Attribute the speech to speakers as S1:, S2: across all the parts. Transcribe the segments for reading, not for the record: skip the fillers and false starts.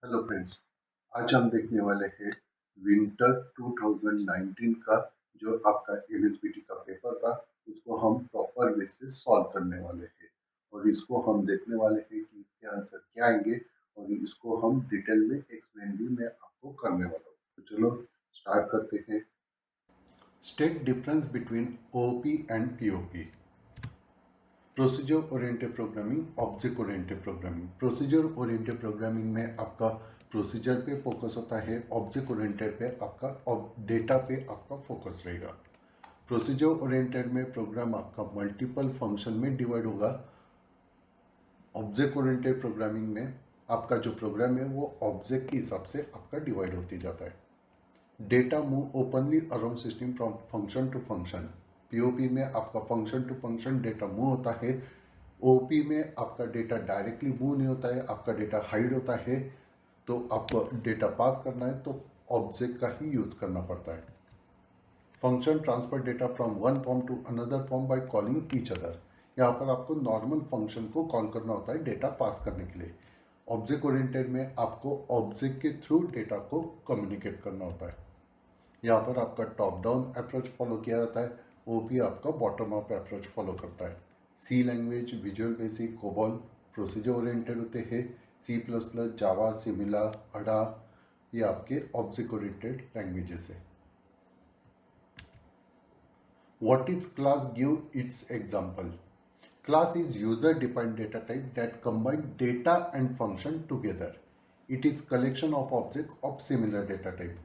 S1: Hello friends. आज हम देखने वाले हैं विंटर 2019 का जो आपका एलएसबीटी का पेपर था उसको हम प्रॉपर वे से सॉल्व करने वाले हैं और इसको हम देखने वाले हैं कि इसके आंसर क्या आएंगे और इसको हम डिटेल में एक्सप्लेन भी मैं आपको करने वाला हूँ। तो चलो स्टार्ट करते हैं। State difference between OP and POP. Procedure oriented programming, object oriented programming. Procedure oriented programming में आपका प्रोसीजर पे फोकस होता है, ऑब्जेक्ट ओरिएंटेड पे आपका डेटा पे आपका फोकस रहेगा। प्रोसीजर ओरिएंटेड में प्रोग्राम आपका मल्टीपल फंक्शन में डिवाइड होगा। ऑब्जेक्ट ओरिएंटेड प्रोग्रामिंग में आपका जो प्रोग्राम है वो ऑब्जेक्ट के हिसाब से आपका डिवाइड होते जाता है। Data move openly around system from function to function. POP में आपका function to function data move होता है। ओपी में आपका डेटा डायरेक्टली मूव नहीं होता है, आपका डेटा हाइड होता है। तो आपको डेटा पास करना है तो ऑब्जेक्ट का ही यूज करना पड़ता है। Function transfer data from one form to another form by calling each other. यहाँ पर आपको नॉर्मल फंक्शन को कॉल करना होता है डेटा पास करने के लिए। ऑब्जेक्ट ओरिएंटेड में आपको ऑब्जेक्ट के थ्रू डेटा को कम्युनिकेट करना होता है। यहाँ पर आपका टॉप डाउन अप्रोच फॉलो किया जाता है, ओपी आपका बॉटम अप अप्रोच फॉलो करता है। C language, visual basic, COBOL procedure oriented होते हैं। सी प्लस प्लस, जावा, सिमिला, अडा ये आपके ऑब्जेक्ट ओरिएंटेड लैंग्वेजेस है। What is class? Give its example. Class is user-defined data type that combine data and function together. It is collection of object of similar data type.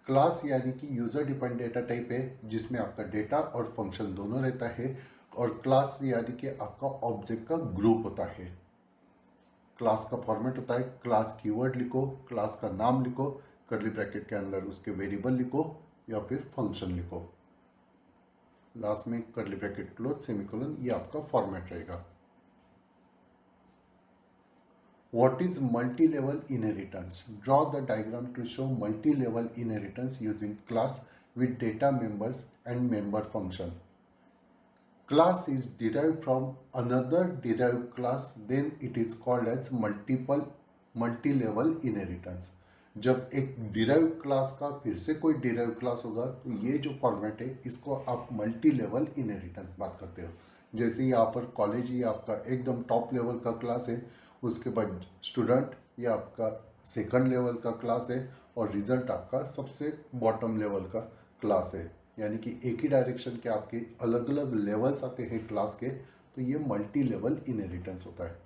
S1: Class यानी कि user defined data type है जिसमें आपका data और function दोनों रहता है। और क्लास यानी कि आपका ऑब्जेक्ट का ग्रुप होता है। क्लास का फॉर्मेट होता है, क्लास कीवर्ड लिखो, क्लास का नाम लिखो, कर्ली ब्रैकेट के अंदर उसके वेरिएबल लिखो या फिर फंक्शन लिखो, लास्ट में कर्ली ब्रैकेट क्लोज सेमीकोलन, ये आपका फॉर्मेट रहेगा। What is multi-level inheritance? Draw the diagram to show multi-level inheritance using class with data members and member function. Class is derived from another derived class, then it is called as multi-level inheritance. जब एक derive class का फिर से कोई derive class होगा तो ये जो फॉर्मेट है इसको आप मल्टी लेवल इनहेरिटेंस बात करते हो। जैसे यहाँ पर कॉलेज ही आपका एकदम टॉप लेवल का क्लास है, उसके बाद स्टूडेंट ये आपका सेकंड लेवल का क्लास है और रिजल्ट आपका सबसे बॉटम लेवल का क्लास है। यानी कि एक ही डायरेक्शन के आपके अलग अलग लेवल्स आते हैं क्लास के, तो ये मल्टी लेवल इनहेरिटेंस होता है।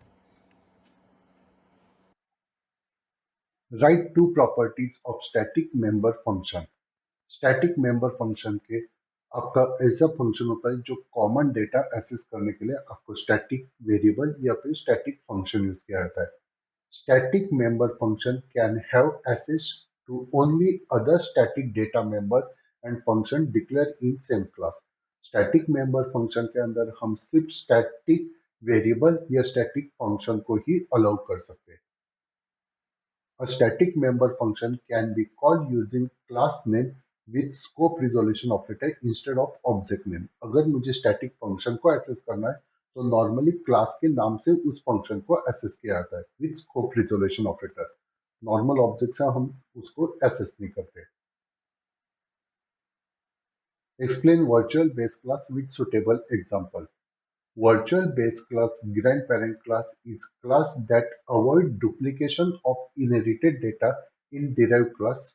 S1: Write two properties of static member function. Static member function के आपका ऐसा फंक्शन होता है जो कॉमन डेटा एक्सेस करने के लिए आपको स्टैटिक वेरिएबल या फिर स्टैटिक फंक्शन यूज किया जाता है। Static member function can have access to only other static data members and function declare in same class. Static member function के अंदर हम सिर्फ स्टैटिक वेरिएबल या स्टैटिक फंक्शन को ही अलाउ कर सकते हैं। A static member function can be called using class name with scope resolution operator instead of object name। अगर मुझे static function को एक्सेस करना है तो नॉर्मली क्लास के नाम से उस फंक्शन को एक्सेस किया जाता है with scope resolution operator. Normal object से हम उसको एक्सेस नहीं करते। Explain virtual base class with suitable example. Virtual base class grandparent class is class that avoid duplication of inherited data in derived class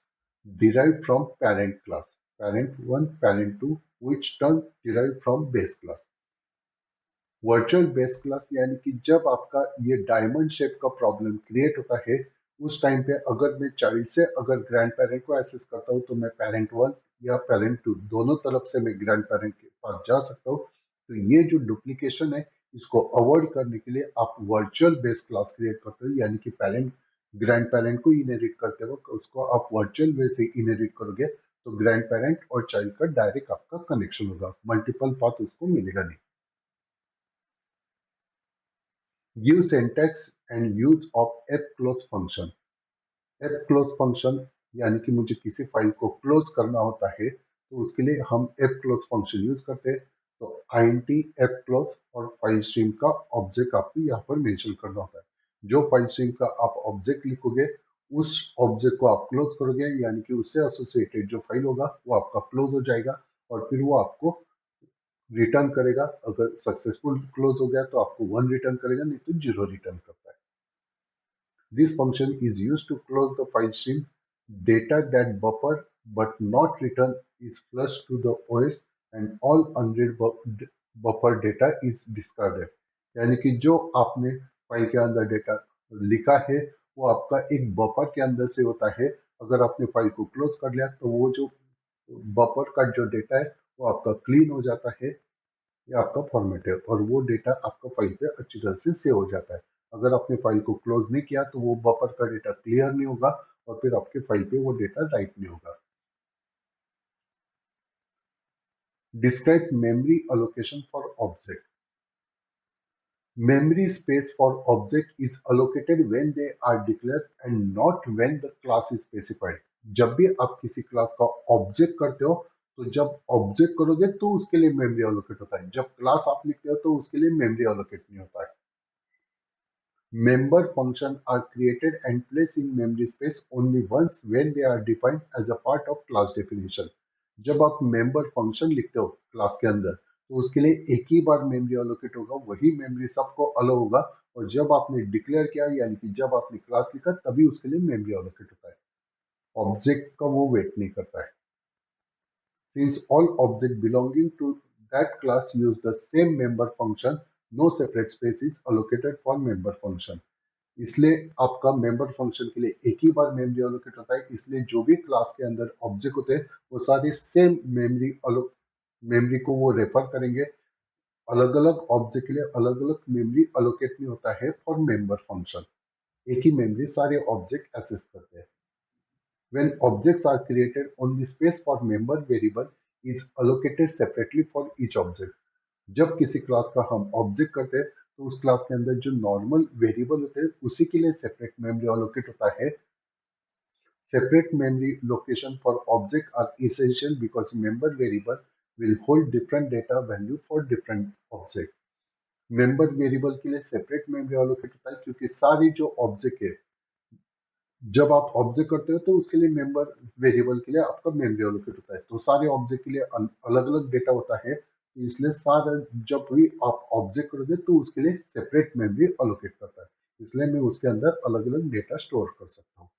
S1: derived from parent class, parent 1, parent 2, which term derived from base class। Virtual base class यानी कि जब आपका ये diamond shape का problem create होता है उस time पे अगर मैं चाइल्ड से अगर ग्रैंड पेरेंट को एक्सेस करता हूँ तो मैं पेरेंट वन या पेरेंट टू दोनों तरफ से मैं ग्रैंड पेरेंट के पास जा सकता हूँ। तो ये जो डुप्लीकेशन है इसको अवॉइड करने के लिए आप वर्चुअल बेस क्लास क्रिएट करते हो, यानी कि पेरेंट ग्रैंड पेरेंट को इनहेरिट करते वक्त उसको आप वर्चुअल वे से इनहेरिट करोगे तो ग्रैंड पेरेंट और चाइल्ड का डायरेक्ट आपका कनेक्शन होगा, मल्टीपल पाथ उसको मिलेगा नहीं। Give syntax and use of app close function. App close function यानी कि मुझे किसी फाइल को क्लोज करना होता है तो उसके लिए हम एप क्लोज फंक्शन यूज करते हैं। तो int एप क्लोज और फाइल स्ट्रीम का ऑब्जेक्ट आपको यहाँ पर मेंशन करना होता है। जो फाइल स्ट्रीम का आप ऑब्जेक्ट लिखोगे उस ऑब्जेक्ट को आप क्लोज करोगे, यानी कि उससे एसोसिएटेड जो फाइल होगा वो आपका क्लोज हो जाएगा, और फिर वो आपको रिटर्न करेगा। अगर सक्सेसफुल क्लोज हो गया तो आपको 1 रिटर्न करेगा, नहीं तो 0 रिटर्न करता है। This function is used to close the file stream. Data that buffer but not return is flushed to the OS and all unread buffer data is discarded. यानी कि जो आपने फाइल के अंदर डेटा लिखा है वो आपका एक बफर के अंदर से होता है। अगर आपने फाइल को क्लोज कर लिया तो वो जो बफर का जो डेटा है वो आपका क्लीन हो जाता है, ये आपका फॉर्मेट है, और वो डेटा आपका फाइल पे अच्छी तरह से सेव हो जाता है। अगर आपने फाइल को क्लोज नहीं किया तो वो बफर का डेटा क्लियर नहीं होगा, और फिर आपके फाइल पे वो डेटा राइट नहीं होगा। Describe memory allocation for object. Memory space for object is allocated when they are declared and not when the class is specified. जब भी आप किसी क्लास का ऑब्जेक्ट करते हो, तो जब ऑब्जेक्ट करोगे तो उसके लिए मेमोरी अलोकेट होता है, जब क्लास आप लिखते हो तो उसके लिए मेमोरी अलोकेट नहीं होता है। Member functions are created and placed in memory space only once when they are defined as a part of class definition. जब आप मेंबर फंक्शन लिखते हो क्लास के अंदर तो उसके लिए एक ही बार मेमोरी अलोकेट होगा, वही मेमोरी सबको अलो होगा, और जब आपने डिक्लेयर किया यानी कि जब आपने क्लास लिखा तभी उसके लिए मेमोरी अलोकेट होता है। ऑब्जेक्ट का वो वेट नहीं करता है। Since all objects belonging to that class use the same member function, no separate space is allocated for member function. इसलिए आपका मेंबर फंक्शन के लिए एक ही बार मेमोरी अलोकेट होता है, इसलिए जो भी क्लास के अंदर ऑब्जेक्ट होते हैं वो सारे सेम मेमोरी को वो रेफर करेंगे। अलग अलग ऑब्जेक्ट के लिए अलग अलग मेमोरी अलोकेट नहीं होता है फॉर मेंबर फंक्शन, एक ही मेमोरी सारे ऑब्जेक्ट एक्सेस करते हैं। When objects are created, only space for member variable is allocated separately for each object. जब किसी क्लास का हम ऑब्जेक्ट करते हैं तो उस क्लास के अंदर जो नॉर्मल वेरिएबल होते हैं उसी के लिए सेपरेट मेमोरी अलोकेट होता है। Separate memory location for object are essential because member variable will hold different data value for different object. Member variable के लिए सेपरेट मेमोरी अलोकेट होता है क्योंकि सारी जो ऑब्जेक्ट है, जब आप ऑब्जेक्ट करते हो तो उसके लिए मेंबर वेरिएबल के लिए आपका मेमोरी अलोकेट होता है, तो सारे ऑब्जेक्ट के लिए अलग अलग डेटा होता है, तो इसलिए सारा जब भी आप ऑब्जेक्ट करोगे तो उसके लिए सेपरेट मेमोरी अलोकेट करता है, इसलिए मैं उसके अंदर अलग अलग डेटा स्टोर कर सकता हूँ।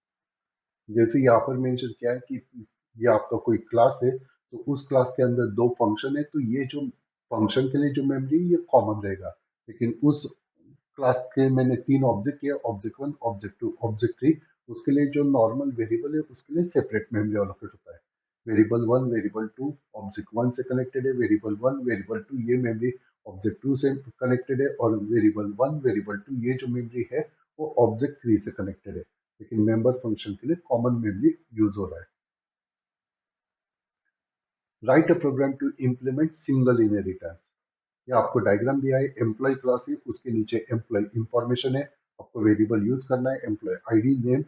S1: जैसे यहाँ पर मेंशन किया है कि ये आपका कोई क्लास है, तो उस क्लास के अंदर दो फंक्शन है, तो ये जो फंक्शन के लिए जो मेमोरी ये कॉमन रहेगा, लेकिन उस क्लास के मैंने 3 ऑब्जेक्ट किया, ऑब्जेक्ट 1, ऑब्जेक्ट 2, ऑब्जेक्ट 3, उसके लिए जो नॉर्मल वेरिएबल है उसके लिए सेपरेट मेमोरी अलोकेट होता है। वेरिएबल 1, वेरिएबल 2 ऑब्जेक्ट 1 से कनेक्टेड है, वेरिएबल 1, वेरिएबल 2 ये मेमोरी ऑब्जेक्ट 2 से कनेक्टेड है, और वेरिएबल 1, वेरिएबल 2 ये जो मेमोरी है वो ऑब्जेक्ट 3 से कनेक्टेड है, लेकिन मेंबर फंक्शन के लिए कॉमन मेमोरी यूज हो रहा है। Write a program to implement single inheritance. ये आपको डायग्राम दिया है, एम्प्लॉय क्लास है, उसके नीचे एम्प्लॉय इंफॉर्मेशन है, आपको वेरिएबल यूज करना है, employ ID name,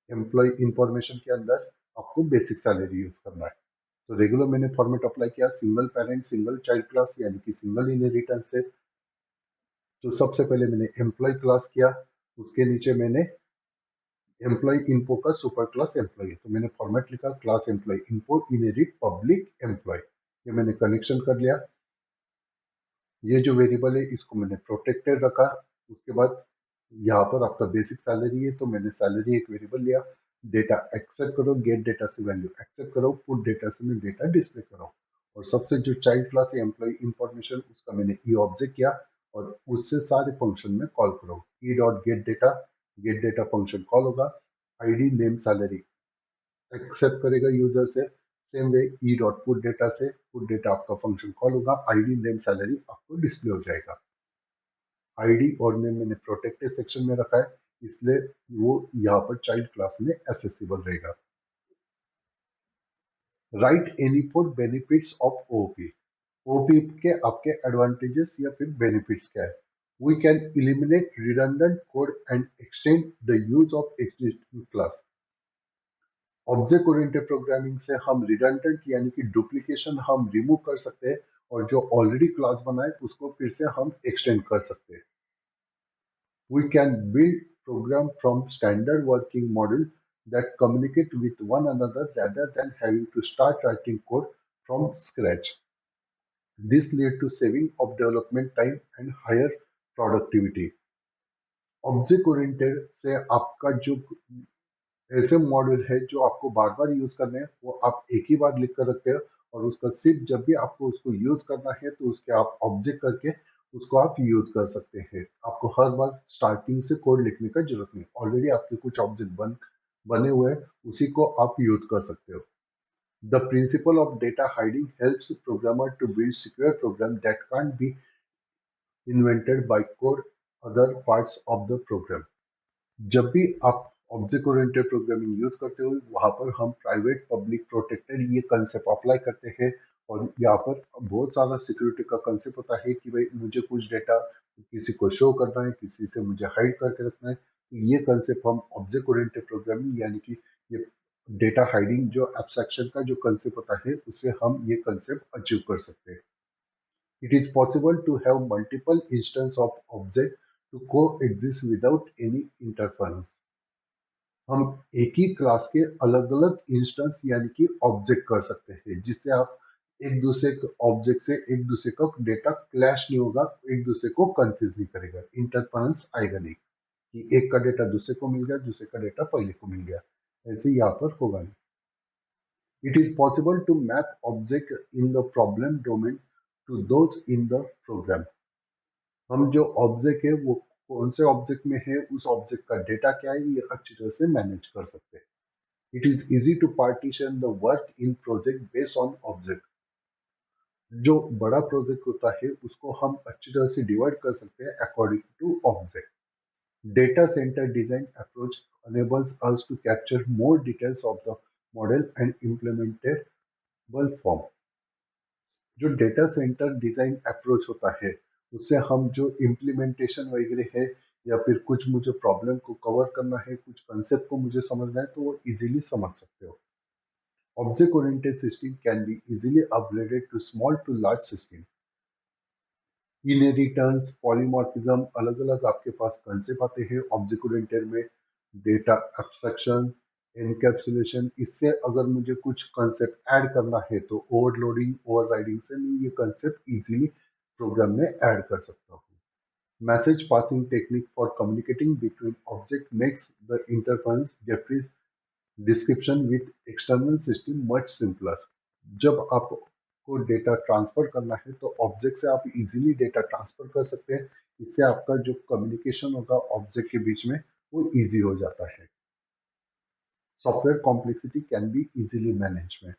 S1: employ information के अंदर आपको बेसिक सैलरी यूज करना है। तो रेगुलर मैंने फॉर्मेट अप्लाई किया, single parent single child class यानी कि सिंगल इनहेरिटेंस है। तो सबसे पहले मैंने एम्प्लॉय क्लास किया, उसके नीचे मैंने एम्प्लॉय इन्फो का सुपर क्लास एम्प्लॉय, तो मैंने फॉर्मेट लिखा class employ info inherit public employ, ये मैंने कनेक्शन कर लिया। ये जो वेरिएबल है इसको मैंने प्रोटेक्टेड रखा। उसके बाद यहाँ पर आपका बेसिक सैलरी है, तो मैंने सैलरी एक वेरिएबल लिया। डेटा एक्सेप्ट करो, गेट डेटा से वैल्यू एक्सेप्ट करो, पुट डेटा से मैं डेटा डिस्प्ले करो, और सबसे जो चाइल्ड क्लास है एम्प्लॉय इंफॉर्मेशन उसका मैंने ई ऑब्जेक्ट किया, और उससे सारे फंक्शन में कॉल करो। E dot gate data function call होगा, आईडी नेम सैलरी एक्सेप्ट करेगा यूजर से, same way E dot put data से पुट डेटा आपका फंक्शन कॉल होगा, आईडी नेम सैलरी आपको डिस्प्ले हो जाएगा। आईडी और नेम मैंने प्रोटेक्टेड सेक्शन में रखा है, इसलिए वो यहाँ पर चाइल्ड क्लास में एक्सेसिबल रहेगा। Write any four benefits of OP. OP के आपके एडवांटेजेस या फिर बेनिफिट्स क्या है। We can eliminate redundant code and extend the use of existing class. Object oriented programming से हम रिडंडेंट यानी कि डुप्लीकेशन हम रिमूव कर सकते हैं, और जो ऑलरेडी क्लास बना है उसको फिर से हम एक्सटेंड कर सकते हैं। We can build program from standard working model that communicate with one another rather than having to start writing code from scratch. This lead to saving of development time and higher productivity. Object oriented से आपका जो ऐसे module है जो आपको बार बार use करने हैं वो आप एक ही बार लिख कर रखते हो और उसका सिर्फ जब भी आपको उसको यूज करना है तो उसके आप ऑब्जेक्ट करके उसको आप यूज कर सकते हैं। आपको हर बार स्टार्टिंग से कोड लिखने का जरूरत नहीं, ऑलरेडी आपके कुछ ऑब्जेक्ट बने हुए हैं, उसी को आप यूज कर सकते हो। The principle of data hiding helps programmer to build secure program that can't be invented by code other parts of the program। जब भी आप ऑब्जेक्ट ओरिएंटेड प्रोग्रामिंग यूज करते हो वहां पर हम प्राइवेट पब्लिक प्रोटेक्टेड ये कंसेप्ट अप्लाई करते हैं। और यहाँ पर बहुत सारा सिक्योरिटी का कंसेप्ट होता है कि भाई मुझे कुछ डेटा किसी को शो करना है, किसी से मुझे हाइड करके रखना है, तो ये कंसेप्ट हम ऑब्जेक्ट ओरिएंटेड प्रोग्रामिंग यानी कि ये डेटा हाइडिंग जो एब्स्ट्रैक्शन का जो कंसेप्ट होता है उससे हम ये कंसेप्ट अचीव कर सकते हैं। It is possible to have multiple instances of object to coexist without any interference। हम एक ही क्लास के अलग अलग इंस्टेंस यानी कि ऑब्जेक्ट कर सकते हैं जिससे आप एक दूसरे ऑब्जेक्ट से एक दूसरे का डेटा क्लैश नहीं होगा, एक दूसरे को कंफ्यूज नहीं करेगा, इंटरफेरेंस आएगा नहीं कि एक का डेटा दूसरे को मिल गया, दूसरे का डेटा पहले को मिल गया, ऐसे यहाँ पर होगा नहीं। It is possible to map object in the problem domain to those in the program. हम जो ऑब्जेक्ट है वो कौन से ऑब्जेक्ट में है, उस ऑब्जेक्ट का डेटा क्या है, ये अच्छी तरह से मैनेज कर सकते हैं। It is easy to partition the work in project based on object. जो बड़ा प्रोजेक्ट होता है उसको हम अच्छी तरह से डिवाइड कर सकते हैं according to object. Data centre design approach enables us to capture more details of the model and implementable form। जो डेटा सेंटर डिजाइन अप्रोच होता है उससे हम जो इम्प्लीमेंटेशन वगैरह है या फिर कुछ मुझे प्रॉब्लम को कवर करना है, कुछ कंसेप्ट को मुझे समझना है तो वो इजीली समझ सकते हो। Object oriented system can be easily upgraded to small to large system. Inheritance, polymorphism, अलग अलग आपके पास कंसेप्ट आते हैं ऑब्जेक्ट ओरिएंटेड में। डेटा एब्स्ट्रैक्शन, एनकैप्सुलेशन, इससे अगर मुझे कुछ कंसेप्ट ऐड करना है तो ओवरलोडिंग ओवरराइडिंग से मैं ये कंसेप्ट इजीली प्रोग्राम में ऐड कर सकता हूँ। Message passing technique for communicating between object makes the interference description with external system much simpler. जब आपको डेटा ट्रांसफर करना है तो ऑब्जेक्ट से आप इजीली डेटा ट्रांसफर कर सकते हैं। इससे आपका जो कम्युनिकेशन होगा ऑब्जेक्ट के बीच में वो इजी हो जाता है। Software complexity can be easily management.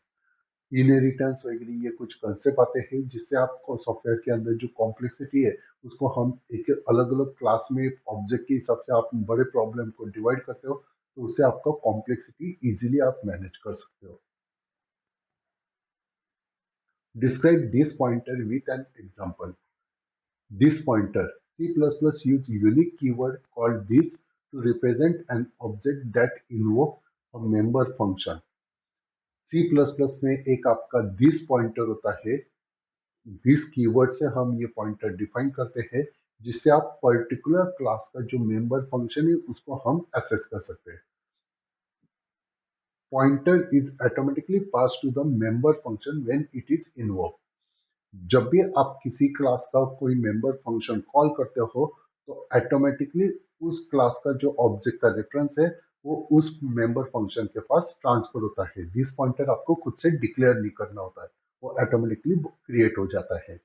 S1: Inheritance वगैरह ये कुछ कंसेप्ट आते हैं जिससे आपको सॉफ्टवेयर के अंदर जो कॉम्प्लेक्सिटी है उसको हम एक अलग अलग क्लास में ऑब्जेक्ट के हिसाब से आप बड़े प्रॉब्लम को डिवाइड करते हो तो उससे आपका कॉम्प्लेक्सिटी इजीली आप मैनेज कर सकते हो। Describe this pointer with an example. This pointer, C++ use unique keyword called this to represent an object that invoke a member function। C++ में एक आपका this पॉइंटर होता है। दिस कीवर्ड से हम ये पॉइंटर डिफाइन करते हैं जिससे आप पर्टिकुलर क्लास का जो मेंबर फंक्शन है उसको हम एक्सेस कर सकते हैं। Pointer is automatically pass to the member function when it is invoked. जब भी आप किसी क्लास का कोई मेंबर फंक्शन कॉल करते हो तो ऑटोमेटिकली उस क्लास का जो ऑब्जेक्ट का रेफरेंस है वो उस मेंबर फंक्शन के पास ट्रांसफर होता है। दिस पॉइंटर आपको खुद से डिक्लेयर नहीं करना होता है, वो ऑटोमेटिकली क्रिएट हो जाता है।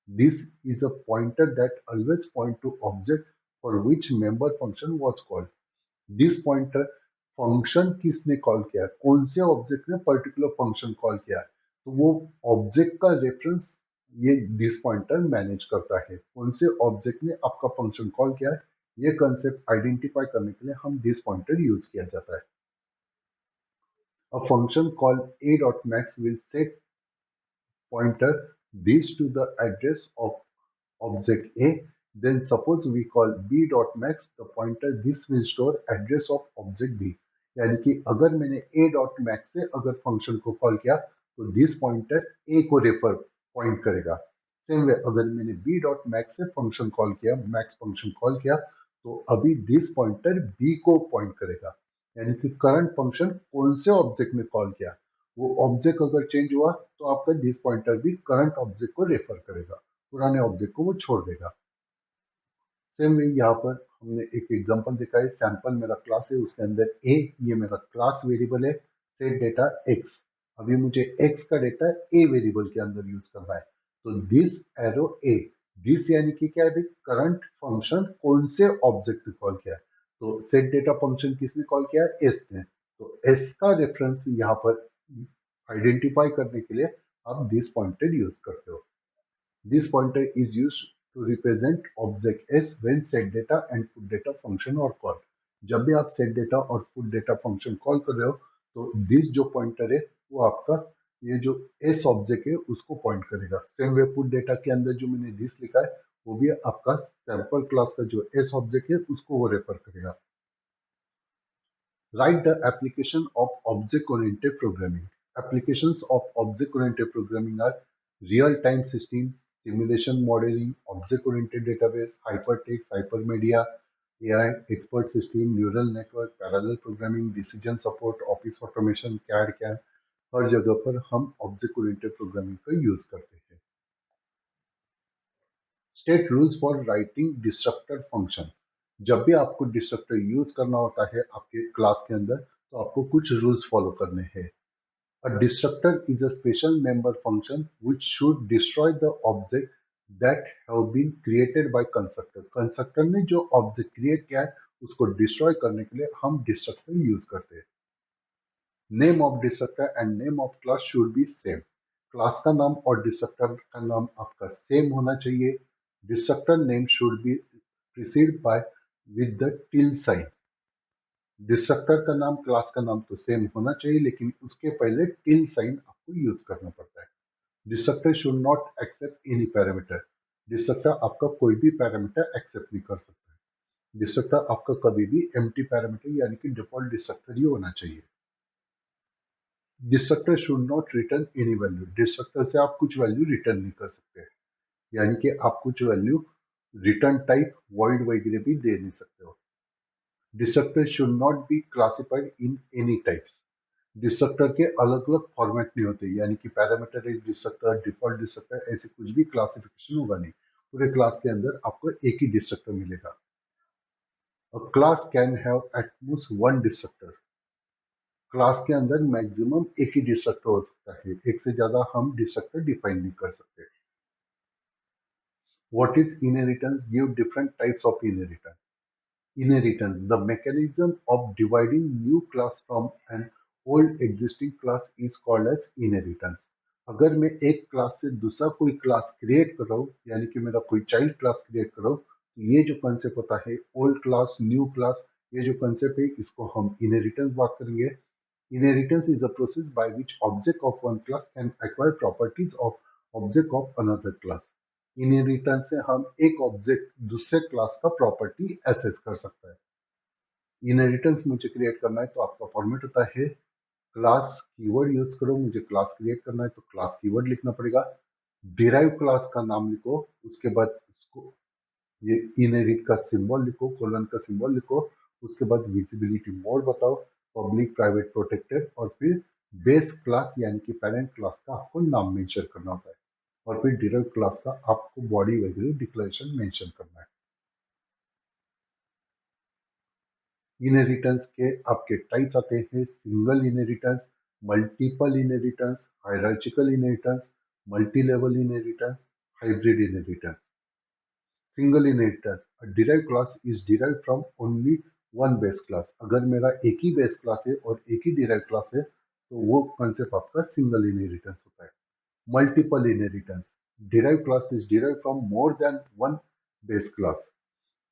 S1: This is a pointer that always point to object for which member function was called। This pointer function किसने कॉल किया है, कौन से ऑब्जेक्ट ने पर्टिकुलर फंक्शन कॉल किया है, तो वो ऑब्जेक्ट का रेफरेंस ये दिस पॉइंटर मैनेज करता है। कौन से ऑब्जेक्ट ने आपका फंक्शन कॉल किया है ये कंसेप्ट आइडेंटिफाई करने के लिए हम दिस पॉइंटर यूज किया जाता है। A function called a.max will set pointer this to the address of object A, then suppose we call b.max the pointer this will store address of object B। यानी कि अगर मैंने a.max से अगर function को कॉल किया तो this pointer a को रेफर पॉइंट करेगा। सेम वे अगर मैंने b.max से फंक्शन कॉल किया, मैक्स फंक्शन कॉल किया तो अभी दिस पॉइंटर b को पॉइंट करेगा। यानी कि करंट फंक्शन कौन से ऑब्जेक्ट में कॉल किया, वो ऑब्जेक्ट अगर चेंज हुआ तो आपका दिस पॉइंटर भी करंट ऑब्जेक्ट को रेफर करेगा, पुराने ऑब्जेक्ट को वो छोड़ देगा। सेम वे यहाँ पर हमने एक एग्जांपल देखा है, सैंपल मेरा क्लास है, उसके अंदर ए, ये मेरा क्लास वेरिएबल है, सेट डेटा एक्स। अभी मुझे एक्स का डेटा ए वेरिएबल के अंदर यूज करना है, तो दिस एरो ए, दिस यानी कि क्या है, करंट फंक्शन कौन से ऑब्जेक्ट पे कॉल किया है, तो सेट डेटा फंक्शन किसने कॉल किया है, एस ने, तो एस का रेफरेंस यहाँ पर आइडेंटिफाई करने के लिए आप दिस पॉइंटर यूज करते हो। This pointer is used to represent object S when set data and put data function or call. जब भी आप set data और put data function call कर रहे हो तो this जो pointer है वो आपका ये जो S ऑब्जेक्ट है उसको पॉइंट करेगा। सेम वे पुट डेटा के अंदर जो मैंने this लिखा है वो भी आपका सैंपल क्लास का जो S ऑब्जेक्ट है उसको वो रेफर करेगा। Write the application of object-oriented programming. Applications of object-oriented programming are real-time system, simulation modeling, object-oriented database, hypertext, hypermedia, AI, expert system, neural network, parallel programming, decision support, office automation, CAD, CAM, हर जगह पर हम object oriented programming का use करते हैं। State rules for writing destructor function. जब भी आपको destructor use करना होता है आपके क्लास के अंदर तो आपको कुछ रूल्स फॉलो करने हैं। A destructor is a special member function which should destroy the object that have been created by constructor. Constructor ने जो ऑब्जेक्ट क्रिएट किया है उसको डिस्ट्रॉय करने के लिए हम डिस्ट्रक्टर यूज करते हैं। Name of destructor and name of class should be same. Class का नाम और डिस्ट्रक्टर का नाम आपका सेम होना चाहिए। Destructor name should be preceded by with the tilde sign. Destructor का नाम क्लास का नाम तो सेम होना चाहिए लेकिन उसके पहले टिल साइन आपको यूज करना पड़ता है। Destructor should not accept any parameter. Destructor आपका कोई भी पैरामीटर एक्सेप्ट नहीं कर सकता है। डिस्ट्रक्टर आपका कभी भी एम्प्टी पैरामीटर यानी कि डिफॉल्ट डिस्ट्रक्टर ही होना चाहिए। Destructor should not return any value. Destructor से आप कुछ वैल्यू रिटर्न नहीं कर सकते, यानी कि आप कुछ वैल्यू रिटर्न टाइप वॉइड वगैरह भी दे नहीं सकते हो। Destructor should not be classified in any types. Destructor के अलग अलग फॉर्मेट नहीं होते, यानी कि पैरामीटराइज्ड डिस्ट्रक्टर, डिफॉल्ट डिस्ट्रक्टर, ऐसे कुछ भी क्लासिफिकेशन होगा नहीं। पूरे क्लास के अंदर आपको एक ही डिस्ट्रक्टर मिलेगा। अ class can have at most one destructor. Class के अंदर मैक्सिमम एक ही डिस्ट्रक्टर हो सकता है, एक से ज्यादा हम डिस्ट्रक्टर डिफाइन नहीं कर सकते। What is inheritance? Give different types of inheritance. Inheritance, the mechanism of dividing new class from an old existing class is called as inheritance. अगर मैं एक क्लास से दूसरा कोई क्लास क्रिएट कर रहा हूँ, यानी कि मेरा कोई चाइल्ड क्लास क्रिएट कर रहा हूँ, तो ये जो कंसेप्ट होता है ओल्ड क्लास न्यू क्लास, ये जो कंसेप्ट है इसको हम इनहेरिटेंस बात करेंगे। Inheritance is the process by which object of one class can acquire properties of object of another class. Inheritance से हम एक ऑब्जेक्ट दूसरे क्लास का प्रॉपर्टी एसेस कर सकता है। इनहेरिटेंस मुझे क्रिएट करना है तो आपका फॉर्मेट होता है क्लास कीवर्ड यूज करो। मुझे क्लास क्रिएट करना है तो क्लास कीवर्ड लिखना पड़ेगा। डिराइव क्लास का नाम लिखो, उसके बाद उसको ये इनहेरिट का सिंबल लिखो, कोलन का सिंबल लिखो, उसके बाद विजिबिलिटी मोड बताओ, पब्लिक प्राइवेट प्रोटेक्टेड, और फिर बेस क्लास यानी कि पेरेंट क्लास का आपको नाम मेंशन करना होता है, और फिर डिराइव क्लास का आपको बॉडी वगैरह डिक्लेरेशन मेंशन करना है। इनहेरिटेंस के आपके टाइप्स आते हैं single inheritance, multiple inheritance, hierarchical inheritance, multi level inheritance, hybrid inheritance. Single inheritance, a derived class is derived from only one base class। अगर मेरा एक ही बेस क्लास है और एक ही डिराइव क्लास है तो वो कंसेप्ट आपका सिंगल इनहेरिटेंस होता है। Multiple inheritance, derive class is derive from more than one base class.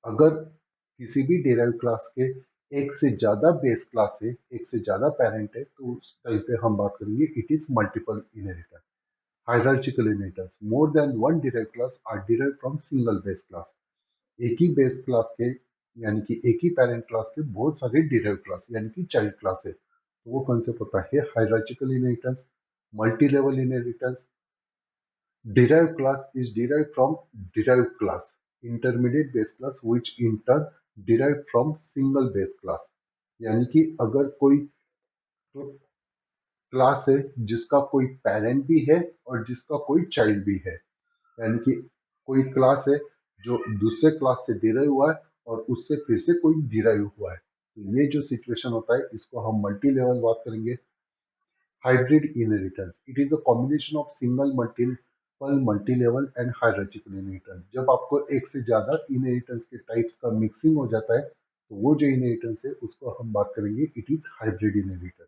S1: अगर किसी भी डिराइव क्लास के एक से ज्यादा बेस क्लास है, एक से ज्यादा पेरेंट है, तो उस टाइम पे हम बात करेंगे it is multiple inheritance. Hierarchical inheritance, more than one derive class are derive from single base class. एक ही बेस क्लास के यानी कि एक ही पेरेंट क्लास के बहुत सारे डिराइव क्लास यानी कि चाइल्ड क्लास है, तो वो कॉन्सेप्ट होता है hierarchical inheritance. Multi level inheritance, derived class is derived from derived class, intermediate base class which in turn derived from single base class। यानी कि अगर कोई क्लास है जिसका कोई पेरेंट भी है और जिसका कोई चाइल्ड भी है, यानी कि कोई क्लास है जो दूसरे क्लास से डिराइव हुआ है और उससे फिर से कोई डिराइव हुआ है, तो ये जो सिचुएशन होता है इसको हम मल्टी लेवल बात करेंगे। Hybrid inheritance, it is a combination of single multiple multi level and hierarchical inheritance. जब आपको एक से ज्यादा इनहेरिटेंस के टाइप्स का मिक्सिंग हो जाता है तो वो जो इनहेरिटेंस है उसको हम बात करेंगे इट इज हाइब्रिड इनहेरिटेंस।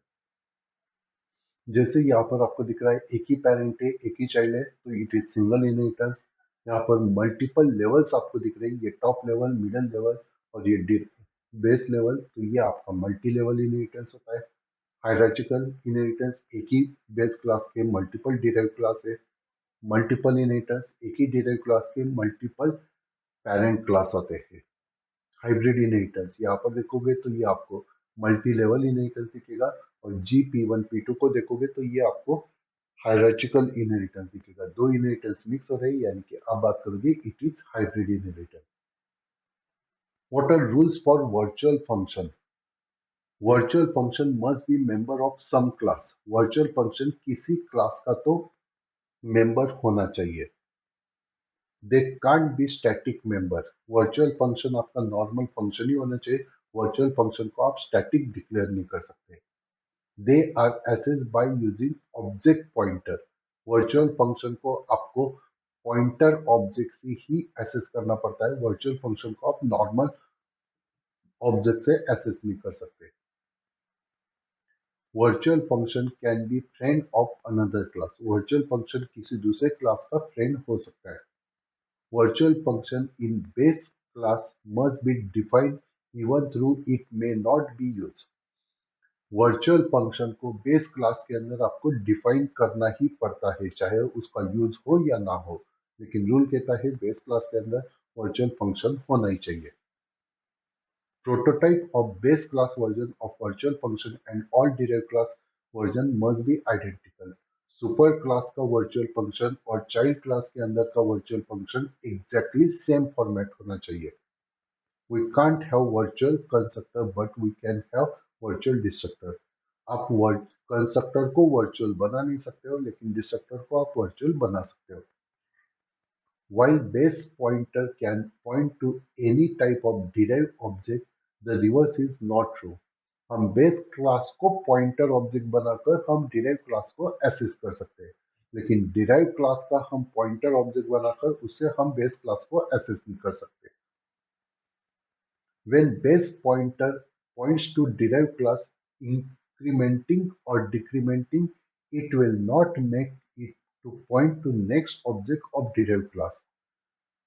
S1: जैसे यहाँ पर आपको दिख रहा है एक ही पेरेंट है एक ही चाइल्ड है तो इट इज सिंगल इनहेरिटेंस। यहाँ पर मल्टीपल लेवल्स आपको दिख रहे हैं, ये टॉप लेवल, मिडल लेवल और ये बेस लेवल, तो ये आपका मल्टी लेवल इनहेरिटेंस होता है। हायरार्चिकल इनहेरिटेंस, एक ही बेस क्लास के मल्टीपल डिराइव क्लास है। मल्टीपल इनहेरिटेंस, एक ही डिराइव क्लास के मल्टीपल पेरेंट क्लास होते हैं। हाइब्रिड इनहेरिटेंस, यहाँ पर देखोगे तो ये आपको मल्टी लेवल इनहेरिटेंस दिखेगा, और G, P1 P2 को देखोगे तो ये आपको हायरार्चिकल इनहेरिटेंस दिखेगा। दो इनहेरिटेंस मिक्स हो रहे हैं, यानी कि आप बात करोगे it is hybrid inheritance. What are rules for virtual function? Virtual function must be member of some class. Virtual function किसी क्लास का तो मेंबर होना चाहिए। They can't be static member. Virtual function आपका नॉर्मल फंक्शन ही होना चाहिए, virtual function को आप स्टैटिक डिक्लेयर नहीं कर सकते। They are access by using object pointer. Virtual function को आपको पॉइंटर ऑब्जेक्ट से ही एसेस करना पड़ता है, वर्चुअल फंक्शन को आप नॉर्मल ऑब्जेक्ट से एसेस नहीं कर सकते। Virtual function can be friend of another class. Virtual function किसी दूसरे क्लास का फ्रेंड हो सकता है। Virtual function in base class must be defined even though it may not be used. Virtual function को बेस क्लास के अंदर आपको डिफाइन करना ही पड़ता है, चाहे उसका यूज हो या ना हो, लेकिन रूल कहता है बेस क्लास के अंदर वर्चुअल फंक्शन होना ही चाहिए। Prototype of base class version of virtual function and all derived class version must be identical. Super class का वर्चुअल फंक्शन और चाइल्ड क्लास के अंदर का virtual function exactly same format होना चाहिए। We can't have virtual constructor but we can have virtual destructor. आप constructor को virtual बना नहीं सकते हो, लेकिन डिस्ट्रक्टर को आप वर्चुअल बना सकते हो। While base pointer can point to any type of derived object, the reverse is not true. हम बेस क्लास को पॉइंटर ऑब्जेक्ट बनाकर हम डिराइव क्लास को एसेस कर सकते हैं, लेकिन डिराइव क्लास का हम पॉइंटर ऑब्जेक्ट बनाकर उससे हम बेस क्लास को एसेस नहीं कर सकते। When base pointer points to derived class, incrementing or decrementing, it will not make it to point to next object of derived class.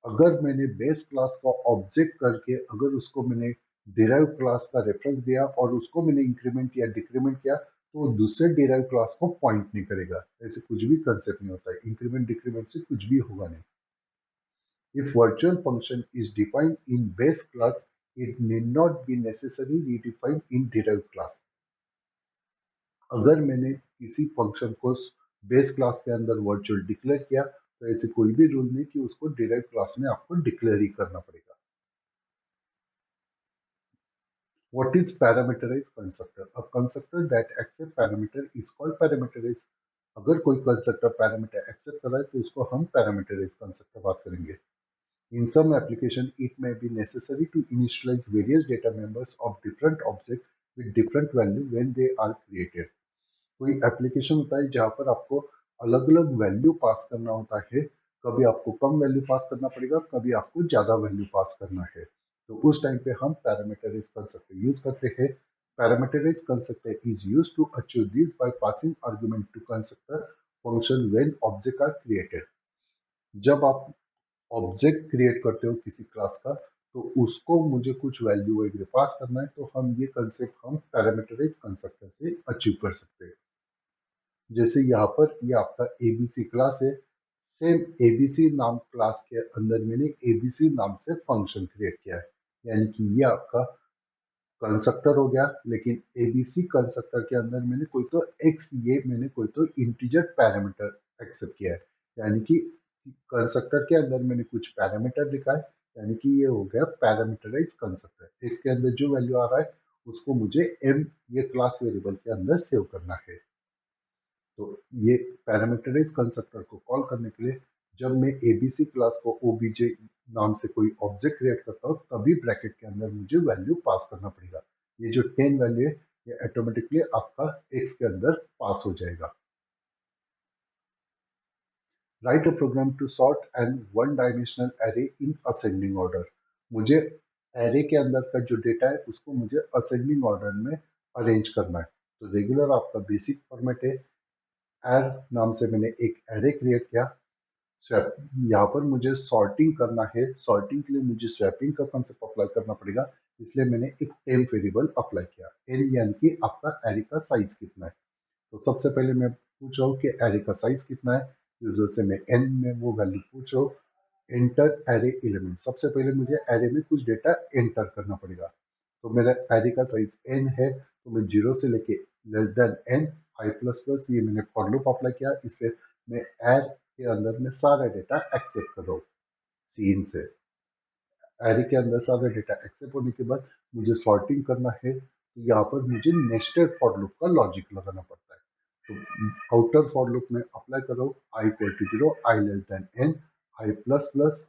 S1: अगर मैंने बेस क्लास का ऑब्जेक्ट करके अगर उसको मैंने डिराइव क्लास का रेफरेंस दिया और उसको मैंने इंक्रीमेंट या डिक्रीमेंट किया, तो वो दूसरे डिराइव क्लास को पॉइंट नहीं करेगा। ऐसे कुछ भी कंसेप्ट नहीं होता है, इंक्रीमेंट डिक्रीमेंट से कुछ भी होगा नहीं। If virtual function is defined in base class, it need not be necessary redefined in derive class. अगर मैंने किसी फंक्शन को बेस क्लास के अंदर वर्चुअल डिक्लेयर किया, तो ऐसे कोई भी रूल नहीं कि उसको डिराइव क्लास में आपको डिक्लेयर ही करना पड़ेगा। What is parameterized constructor? A constructor that accepts parameter is called parameterized. अगर कोई कंस्ट्रक्टर पैरामीटर एक्सेप्ट कर रहा है तो उसको हम पैरामीटराइज कंस्ट्रक्टर बात करेंगे। In some application, it may be necessary to initialize various data members of different objects with different value when they are created. कोई एप्लीकेशन होता है जहाँ पर आपको अलग अलग वैल्यू पास करना होता है, कभी आपको कम वैल्यू पास करना पड़ेगा, कभी आपको ज़्यादा वैल्यू पास करना है, तो उस टाइम पे हम पैरामीटराइज कंस्ट्रक्टर यूज करते हैं। Parameterise constructor is use to achieve this by passing argument to constructor function when object are created. जब आप ऑब्जेक्ट क्रिएट करते हो किसी क्लास का, तो उसको मुझे कुछ वैल्यू वगैरह पास करना है, तो हम ये कंसेप्ट हम पैरामीटराइज कंस्ट्रक्टर से अचीव कर सकते हैं। जैसे यहाँ पर ये आपका एबीसी क्लास है, सेम एबीसी नाम क्लास के अंदर मैंने एबीसी नाम से फंक्शन क्रिएट किया है, यानी कि ये आपका कंस्ट्रक्टर हो गया, लेकिन एबीसी कंस्ट्रक्टर के अंदर मैंने कोई तो एक्स, ये मैंने कोई तो इंटीजर पैरामीटर एक्सेप्ट किया है, यानी कि कंस्ट्रक्टर के अंदर मैंने कुछ पैरामीटर लिखा है, यानी कि ये हो गया पैरामीटराइज कंस्ट्रक्टर। इसके अंदर जो वैल्यू आ रहा है उसको मुझे m ये क्लास वेरिएबल के अंदर सेव करना है। तो ये पैरामीटराइज कंस्ट्रक्टर को कॉल करने के लिए जब मैं एबीसी क्लास को ओबीजे नाम से कोई ऑब्जेक्ट क्रिएट करता हूँ तभी ब्रैकेट के अंदर मुझे वैल्यू पास करना पड़ेगा। ये जो 10 वैल्यू है ये ऑटोमेटिकली आपका एक्स के अंदर पास हो जाएगा। Write a program to sort and one dimensional array in ascending order. मुझे एरे के अंदर का जो डेटा है उसको मुझे असेंडिंग ऑर्डर में अरेंज करना है। तो रेगुलर आपका बेसिक फॉर्मेट है। एर नाम से मैंने एक एरे क्रिएट किया। स्वैप यहाँ पर मुझे सॉर्टिंग करना है। सॉर्टिंग के लिए मुझे स्वैपिंग का कंसेप्ट अप्लाई करना पड़ेगा, इसलिए मैंने एक टेम्प वेरिएबल अप्लाई किया। एन यानी कि आपका एरे का साइज कितना है। तो सबसे पहले मैं पूछ रहा हूँ कि एरे का साइज कितना है। यूजर से मैं एन में वो वैल्यू पूछ रहा हूँ। एंटर एरे एलिमेंट, सबसे पहले मुझे एरे में कुछ डेटा एंटर करना पड़ेगा। तो मेरा एरे का साइज एन है, तो मैं जीरो से लेके less than n i plus plus ये मैंने फॉर लूप अप्लाई किया। इससे मैं एर के अंदर में सारा डेटा एक्सेप्ट कर रहा हूँ सीन से। एरे के अंदर सारा डेटा एक्सेप्ट होने के बाद मुझे सॉर्टिंग करना है। तो यहाँ पर मुझे नेस्टेड फॉर लूप का लॉजिक लगाना पड़ता है। तो आउटर फॉर लूप में अप्लाई करो i equal to zero, i less than n, i plus plus.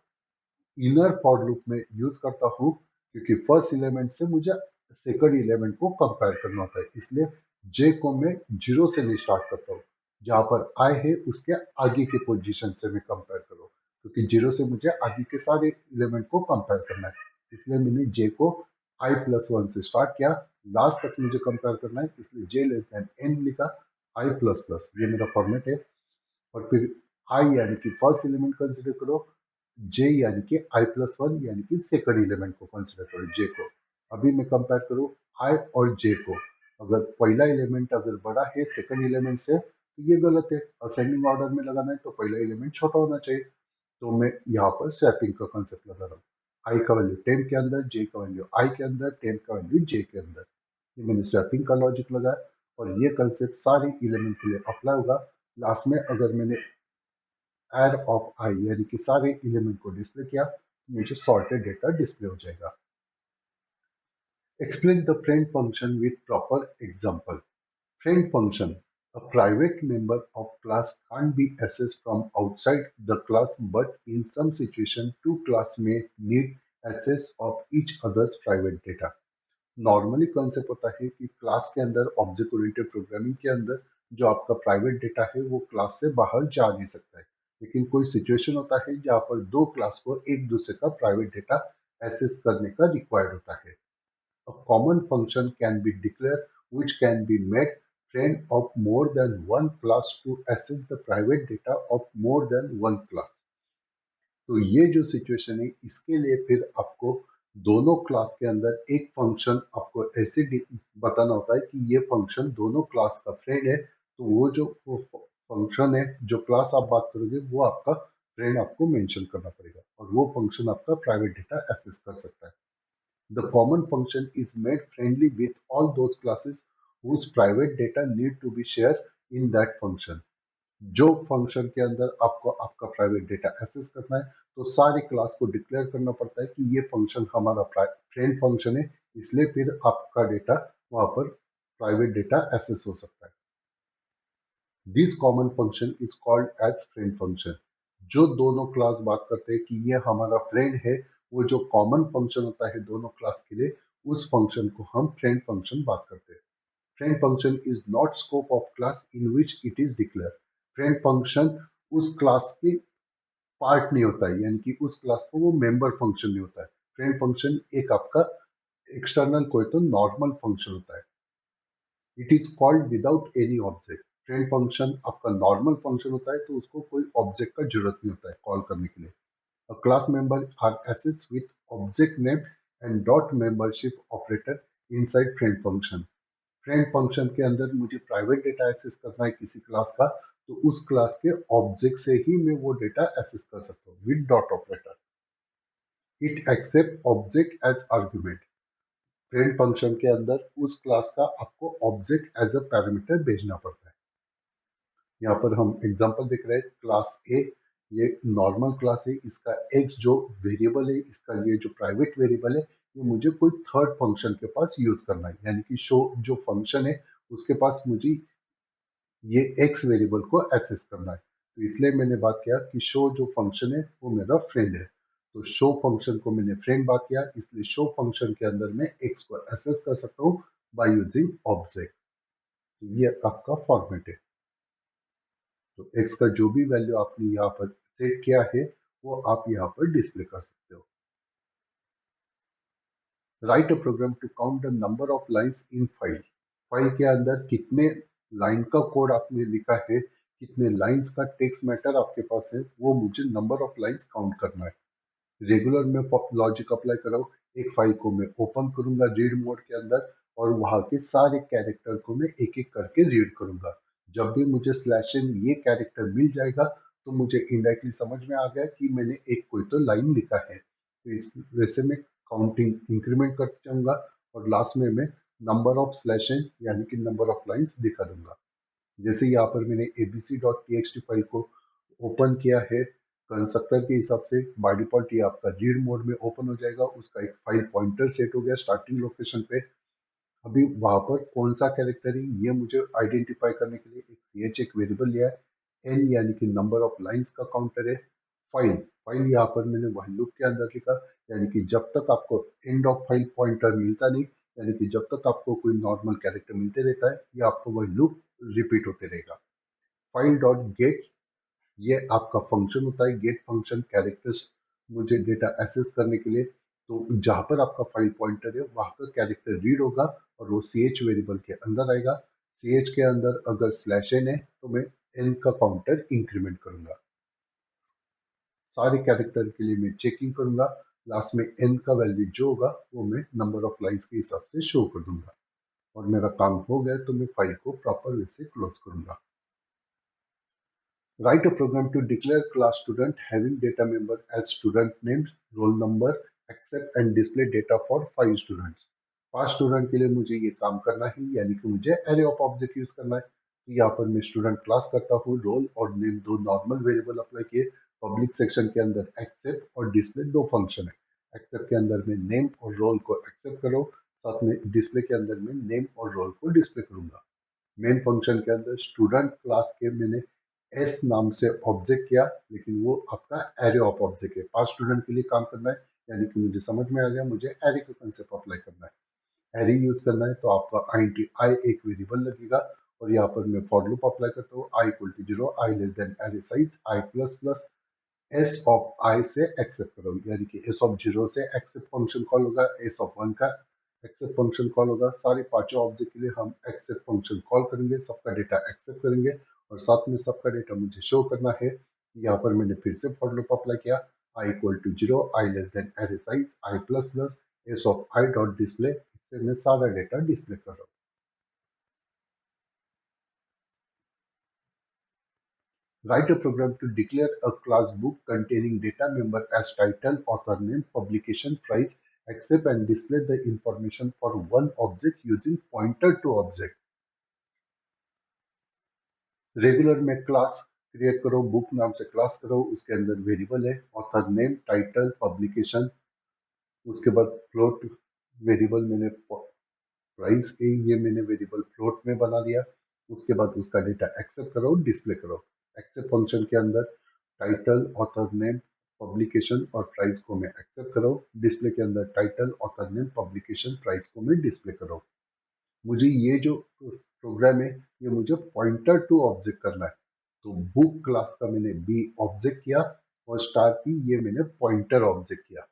S1: Inner for loop में यूज करता हूँ क्योंकि फर्स्ट एलिमेंट से मुझे सेकंड एलिमेंट को कंपेयर करना होता है, इसलिए जे को मैं जीरो से नहीं स्टार्ट करता हूँ। जहाँ पर आई है उसके आगे के पोजीशन से मैं कंपेयर करूँ, क्योंकि जीरो से मुझे आगे के सारे एलिमेंट को कंपेयर करना है। इसलिए मैंने जे को आई प्लस वन से स्टार्ट किया, लास्ट तक मुझे कंपेयर करना है, इसलिए जे लेस देन एन लिखा, आई प्लस प्लस ये मेरा फॉर्मेट है। और फिर आई यानी कि फर्स्ट एलिमेंट कंसिडर करो, जे यानी कि आई प्लस वन यानी कि सेकंड एलिमेंट को कंसिडर करो जे को। अभी मैं कंपेयर करूँ आई और जे को, अगर पहला एलिमेंट अगर बड़ा है सेकंड एलिमेंट से तो ये गलत है। असेंडिंग ऑर्डर में लगाना है तो पहला एलिमेंट छोटा होना चाहिए। तो मैं यहाँ पर स्वैपिंग का कंसेप्ट लगा रहा हूँ। आई का वैल्यू टेन के अंदर, जे का वैल्यू आई के अंदर, टेन का वैल्यू जे के अंदर। ये मैंने स्वैपिंग का लॉजिक लगाया और ये कंसेप्ट सारे एलिमेंट के लिए अप्लाई होगा। लास्ट में अगर मैंने एड ऑफ आई यानी कि सारे एलिमेंट को डिस्प्ले किया तो मुझे सॉर्टेड डेटा डिस्प्ले हो जाएगा। Explain the friend function with proper example. Friend function. A private member of class can't be accessed from outside the class, but in some situation, two class may need access of each other's private data. Normally concept होता है कि class के अंदर object oriented programming के अंदर जो आपका private data है वो क्लास से बाहर जा नहीं सकता है। लेकिन कोई सिचुएशन होता है जहाँ पर दो क्लास को एक दूसरे का प्राइवेट डेटा एक्सेस करने का रिक्वायर्ड होता है। A common function can be declared which can be made friend of more than one class to access the private data of more than one class. तो ये जो सिचुएशन है इसके लिए फिर आपको दोनों क्लास के अंदर एक फंक्शन आपको ऐसे बताना होता है कि ये फंक्शन दोनों क्लास का फ्रेंड है। तो वो जो फंक्शन है जो क्लास आप बात करोगे वो आपका फ्रेंड आपको मेंशन करना पड़ेगा और वो फंक्शन आपका प्राइवेट डेटा एक्सेस कर सकता है। The common function is made friendly with all those classes whose private data need to be shared in that function. जो फंक्शन के अंदर आपको आपका प्राइवेट डेटा एक्सेस करना है तो सारे क्लास को डिक्लेयर करना पड़ता है कि ये फंक्शन हमारा फ्रेंड फंक्शन है, इसलिए फिर आपका डेटा वहां पर प्राइवेट डेटा एक्सेस हो सकता है। This common function is called as friend function. जो दोनों क्लास बात करते हैं कि ये हमारा फ्रेंड है, वो जो कॉमन फंक्शन होता है दोनों क्लास के लिए उस फंक्शन को हम फ्रेंड फंक्शन बात करते हैं। Friend function is not scope of class in which it is declare. Friend function उस क्लास के पार्ट नहीं होता है, यानी कि उस क्लास को वो मेंबर फंक्शन नहीं होता है। फ्रेंड फंक्शन एक आपका एक्सटर्नल कोई तो नॉर्मल फंक्शन होता है। It is called without any object. Friend function आपका नॉर्मल फंक्शन होता है तो उसको कोई ऑब्जेक्ट का जरूरत नहीं होता है कॉल करने के लिए। A class member are access with object name and dot membership operator inside friend function. Friend function के अंदर मुझे प्राइवेट डेटा एक्सेस करना है किसी क्लास का, तो उस क्लास के ऑब्जेक्ट से ही मैं वो डेटा एक्सेस कर सकता हूँ with dot operator. It accept object as argument. Friend function के अंदर उस क्लास का आपको ऑब्जेक्ट एज अ पैरामीटर भेजना पड़ता है। यहाँ पर हम एग्जांपल देख रहे हैं क्लास ए, ये नॉर्मल क्लास है, इसका एक्स जो वेरिएबल है, इसका ये जो प्राइवेट वेरिएबल है ये मुझे कोई थर्ड फंक्शन के पास यूज करना है, यानी कि शो जो फंक्शन है उसके पास मुझे ये एक्स वेरिएबल को एक्सेस करना है। तो इसलिए मैंने बात किया कि शो जो फंक्शन है वो मेरा फ्रेंड है। तो शो फंक्शन को मैंने फ्रेंड बात किया, इसलिए शो फंक्शन के अंदर मैं एक्स को एक्सेस कर सकता हूँ बाय यूजिंग ऑब्जेक्ट। तो ये आपका फॉर्मेट है। तो एक्स का जो भी वैल्यू आपने यहाँ पर सेट किया है वो आप यहाँ पर डिस्प्ले कर सकते हो। Write a program to count the number of lines in file. File के अंदर कितने लाइन का कोड आपने लिखा है, कितने लाइंस का टेक्स्ट मैटर आपके पास है, वो मुझे नंबर ऑफ लाइंस काउंट करना है। रेगुलर में लॉजिक अप्लाई करो, एक फाइल को मैं ओपन करूंगा रीड मोड के अंदर और वहां के सारे कैरेक्टर को मैं एक एक करके रीड करूंगा। जब भी मुझे स्लैश इन ये कैरेक्टर मिल जाएगा तो मुझे इनडायरेक्टली समझ में आ गया कि मैंने एक कोई तो लाइन लिखा है। तो इस वैसे मैं काउंटिंग इंक्रीमेंट कर जाऊंगा और लास्ट में मैं नंबर ऑफ स्लैश इन यानी कि नंबर ऑफ लाइन्स दिखा दूंगा। जैसे यहाँ पर मैंने abc.txt फाइल को ओपन किया है कंस्ट्रक्टर के हिसाब से, बाय डिफॉल्ट ये आपका रीड मोड में ओपन हो जाएगा। उसका एक फाइल पॉइंटर सेट हो गया स्टार्टिंग लोकेशन पे। अभी वहां पर कौन सा कैरेक्टर है ये मुझे आइडेंटिफाई करने के लिए एक ch एक वेरिएबल लिया है। n यानी कि नंबर ऑफ लाइंस का काउंटर है। फाइल फाइल यहाँ पर मैंने व्हाइल लूप के अंदर लिखा, यानी कि जब तक आपको एंड ऑफ फाइल पॉइंटर मिलता नहीं, यानी कि जब तक आपको कोई नॉर्मल कैरेक्टर मिलते रहता है ये आपको वही लूप रिपीट होते रहेगा। फाइल डॉट गेट ये आपका फंक्शन होता है। गेट फंक्शन कैरेक्टर्स मुझे डेटा एक्सेस करने के लिए, तो जहां पर आपका फाइल पॉइंटर है वहां पर कैरेक्टर रीड होगा और वो सी एच वेरिएबल के अंदर आएगा। सी एच के अंदर अगर स्लैश एन है तो मैं एन का काउंटर इंक्रीमेंट करूंगा। सारे कैरेक्टर के लिए मैं चेकिंग करूंगा। लास्ट में एन का वैल्यू जो होगा वो मैं नंबर ऑफ लाइंस के हिसाब से शो कर दूंगा और मेरा काम हो गया तो मैं फाइल को प्रॉपर वे से क्लोज करूंगा। Write a program to declare class student having data member as student name, roll number, accept and display data for 5 students। 5 student के लिए मुझे ये काम करना है, यानी कि मुझे एरे ऑफ ऑब्जेक्ट यूज करना है। तो यहाँ पर मैं स्टूडेंट क्लास करता हूँ, रोल और नेम दो नॉर्मल वेरिएबल अप्लाई किए। पब्लिक सेक्शन के अंदर एक्सेप्ट और डिस्प्ले दो फंक्शन है। एक्सेप्ट के अंदर मैं नेम और रोल को एक्सेप्ट करो, साथ में डिस्प्ले के अंदर मैं नेम और रोल को डिस्प्ले करूंगा। मेन फंक्शन के अंदर स्टूडेंट क्लास के मैंने एस नाम से ऑब्जेक्ट किया, लेकिन वो आपका एरे ऑफ ऑब्जेक्ट है। 5 स्टूडेंट के लिए काम करना है, यानी कि मुझे समझ में आ गया मुझे एरे का कंसेप्ट अप्लाई करना है। एरे यूज करना है तो आपका आई एक वेरिएबल लगेगा और यहाँ पर मैं फॉर लूप अप्लाई करता हूँ। I equal to 0, i less than array size i plus plus s of i से एक्सेप्ट करो, यानी कि एस ऑफ 0 से एक्सेप्ट फंक्शन कॉल होगा, एस ऑफ 1 का एक्सेप्ट फंक्शन कॉल होगा। सारे पांचों ऑब्जेक्ट के लिए हम एक्सेप्ट फंक्शन कॉल करेंगे, सबका डेटा एक्सेप्ट करेंगे और साथ में सबका डेटा मुझे शो करना है। यहाँ पर मैंने फिर से फॉर लूप अप्लाई किया, i equal to 0, i less than array size i plus plus s of i dot display. इससे मैं सारा डेटा डिस्प्ले कर रहा हूँ। Write a program to declare a class book containing data member as title, author name, publication, price, accept and display the information for one object using pointer to object। Regular में class create करो, book नाम से class करो, उसके अंदर variable है author name, title, publication. उसके बाद फ्लोट वेरिएबल मैंने प्राइस के ये मैंने वेरिएबल फ्लोट में बना दिया। उसके बाद उसका डेटा एक्सेप्ट करो, डिस्प्ले करो। एक्सेप्ट फंक्शन के अंदर टाइटल, ऑथर नेम, पब्लिकेशन और प्राइस को मैं एक्सेप्ट करो। डिस्प्ले के अंदर title, author name, publication, price को मैं डिस्प्ले करो। मुझे ये जो प्रोग्राम है ये मुझे पॉइंटर टू ऑब्जेक्ट करना है। तो बुक क्लास का मैंने बी ऑब्जेक्ट किया और स्टार की ये मैंने पॉइंटर ऑब्जेक्ट किया।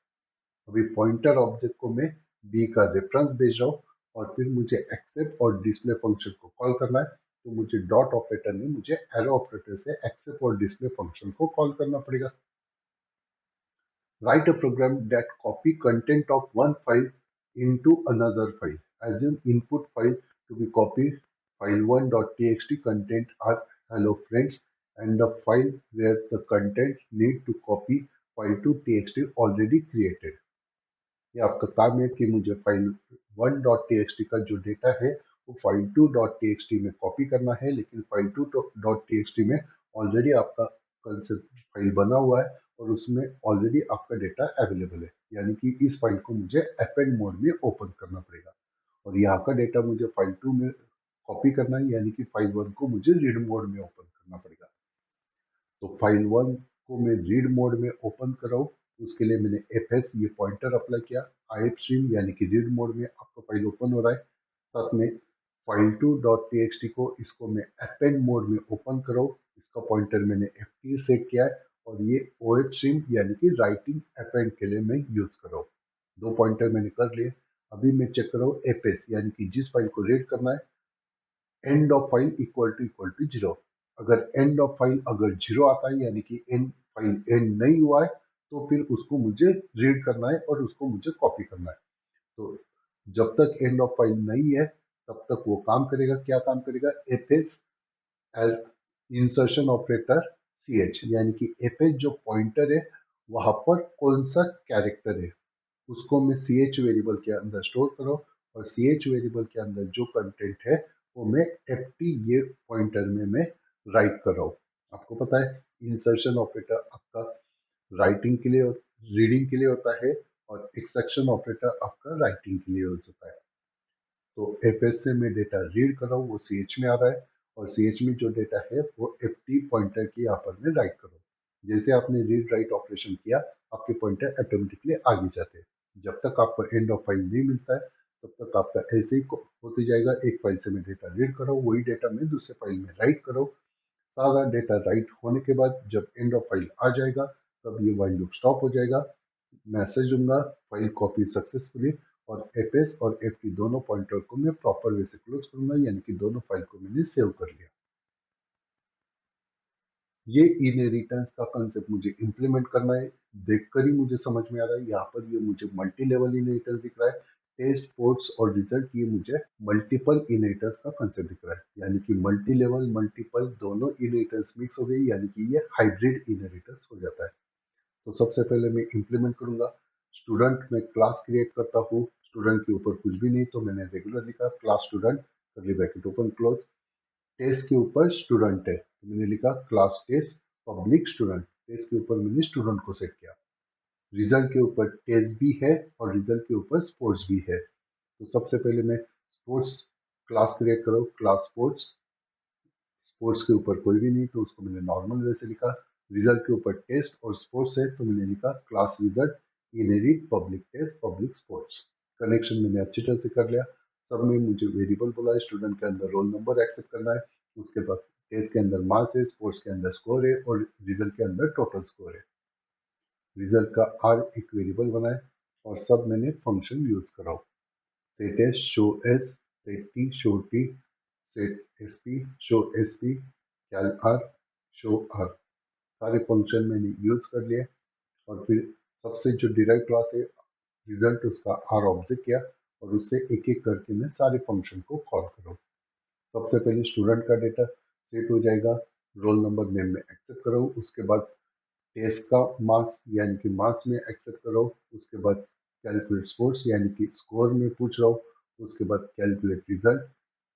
S1: अभी पॉइंटर ऑब्जेक्ट को मैं बी का रेफरेंस भेज रहा हूँ और फिर मुझे एक्सेप्ट और डिस्प्ले फंक्शन को कॉल करना है। तो मुझे डॉट ऑपरेटर नहीं, मुझे एरो ऑपरेटर से एक्सेप्ट और डिस्प्ले फंक्शन को कॉल करना पड़ेगा। Write a program that copy content of one file into another file. Assume input file to be copied. File1.txt content are hello friends and the file where the content need to copy file2.txt already created। ये आपका काम है कि मुझे file 1.txt का जो data है वो फाइल 2.txt में कॉपी करना है, लेकिन फाइल 2.txt में ऑलरेडी आपका कंसेप्ट फाइल बना हुआ है और उसमें ऑलरेडी आपका डेटा अवेलेबल है, यानी कि इस फाइल को मुझे अपेंड मोड में ओपन करना पड़ेगा। और यहाँ का डेटा मुझे फाइल 2 में कॉपी करना है, यानी कि फाइल 1 को मुझे रीड मोड में ओपन करना पड़ेगा। तो फाइल 1 को मैं रीड मोड में ओपन कर रहा हूँ, उसके लिए मैंने fs ये पॉइंटर अप्लाई किया। ip स्ट्रीम यानी कि रीड मोड में आपका फाइल ओपन हो रहा है। साथ में फाइल 2.txt को इसको मैं अपेंड मोड में ओपन कर रहा हूँ, इसका पॉइंटर मैंने ft सेट किया है। और ये oh स्ट्रीम यानी कि राइटिंग अपेंड के लिए मैं यूज कर रहा हूँ। दो पॉइंटर मैंने कर लिए। अभी मैं चेक कर रहा हूँ fs यानी कि जिस फाइल को रीड करना है, end of file equal to zero. अगर एंड ऑफ फाइल अगर जीरो आता है, यानी कि एंड फाइल एंड नहीं हुआ है, तो फिर उसको मुझे रीड करना है और उसको मुझे कॉपी करना है। तो जब तक एंड ऑफ फाइल नहीं है, तब तक वो काम करेगा। क्या काम करेगा? FS insertion operator C H, यानी कि एफएस जो पॉइंटर है वहां पर कौन सा कैरेक्टर है, उसको मैं सी एच वेरिएबल के अंदर स्टोर करो। और सी एच वेरिएबल के अंदर जो कंटेंट है वो मैं एफ टी ये पॉइंटर में मैं राइट कर रहा हूँ। आपको पता है इंसर्शन ऑपरेटर आपका राइटिंग के लिए और रीडिंग के लिए होता है, और एक्सट्रैक्शन ऑपरेटर आपका राइटिंग के लिए होता है। तो एफ एस से मैं डेटा रीड कर रहा हूँ, वो सी एच में आ रहा है। और सी एच में जो डेटा है वो एफ टी पॉइंटर की यहाँ पर मैं राइट कर रहा हूँ। जैसे आपने रीड राइट ऑपरेशन किया, आपके पॉइंटर ऑटोमेटिकली आगे जाते हैं। जब तक आपको एंड ऑफ फाइल नहीं मिलता है, तब तक आपका ऐसे ही होते जाएगा। एक फाइल से मैं डेटा रीड कर रहा हूँ, वही डेटा मैं दूसरे फाइल में राइट कर रहा हूँ। सारा डेटा राइट होने के बाद जब एंड ऑफ फाइल आ जाएगा, तब ये वाइल लूप स्टॉप हो जाएगा। मैसेज दूंगा फाइल कॉपी सक्सेसफुली, और एफएस और एफटी दोनों पॉइंटर को मैं प्रॉपर वे से क्लोज करूंगा, यानी कि दोनों फाइल को मैंने सेव कर लिया। ये इनहेरिटेंस का कंसेप्ट मुझे इंप्लीमेंट करना है। देखकर ही मुझे समझ में आ रहा है, यहाँ पर ये मुझे मल्टी लेवल इनहेरिटेंस दिख रहा है। टेस्ट, पोर्ट्स और रिजल्ट, ये मुझे मल्टीपल इनहेरिटेंस का कंसेप्ट दिख रहा है, यानी कि मल्टी लेवल मल्टीपल दोनों इनहेरिटेंस मिक्स हो गई, यानी कि ये हाइब्रिड इनहेरिटेंस हो जाता है। तो सबसे पहले मैं इम्प्लीमेंट करूंगा। स्टूडेंट में क्लास क्रिएट करता हूँ, स्टूडेंट के ऊपर कुछ भी नहीं, तो मैंने रेगुलर लिखा class student, curly bracket open close. Test के ऊपर स्टूडेंट है, तो मैंने लिखा class test public student. Test के ऊपर मैंने स्टूडेंट को सेट किया। रिजल्ट के ऊपर टेस्ट भी है और रिजल्ट के ऊपर स्पोर्ट्स भी है। तो सबसे पहले मैं स्पोर्ट्स क्लास क्रिएट करो, क्लास स्पोर्ट्स। स्पोर्ट्स के ऊपर कोई भी नहीं, तो उसको मैंने नॉर्मल वे से लिखा। रिजल्ट के ऊपर टेस्ट और स्पोर्ट्स है, तो मैंने लिखा class result inherit public test public sports. Connection मैंने अच्छी तरह से कर लिया। सब में मुझे वेरिएबल बोला है, स्टूडेंट के अंदर रोल नंबर एक्सेप्ट करना है, उसके बाद टेस्ट के अंदर मार्क्स है, स्पोर्ट्स के अंदर स्कोर है, और रिजल्ट के अंदर टोटल स्कोर है। रिजल्ट का आर एक वेरिएबल बनाए, और सब मैंने फंक्शन यूज करा। Set S, show S, set T, show T, set S P, show S P, cal R, show R, सारे फंक्शन मैंने यूज कर लिए। और फिर सबसे जो डिराइव क्लास है रिजल्ट, उसका आर ऑब्जेक्ट किया, और उससे एक एक करके मैं सारे फंक्शन को कॉल करूँ। सबसे पहले स्टूडेंट का डेटा सेट हो जाएगा, रोल नंबर नेम में एक्सेप्ट करो, उसके बाद टेस्ट का मार्क्स यानी कि मार्क्स में एक्सेप्ट करो, उसके बाद कैलकुलेट स्कोर्स यानी कि स्कोर में पूछ रहा हूँ, उसके बाद कैलकुलेट रिजल्ट,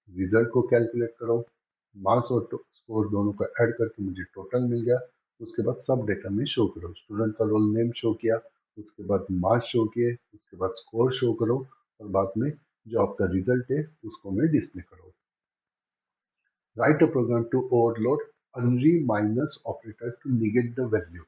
S1: रिजल्ट को कैलकुलेट करो, मार्क्स और स्कोर दोनों को ऐड करके मुझे टोटल मिल गया। उसके बाद सब डेटा में शो करो, स्टूडेंट का रोल नेम शो किया, उसके बाद मार्क्स शो किए, उसके बाद स्कोर शो करो, और बाद में जो आपका रिजल्ट है उसको मैं डिस्प्ले करो। Write a program to overload unary minus operator to negate the value.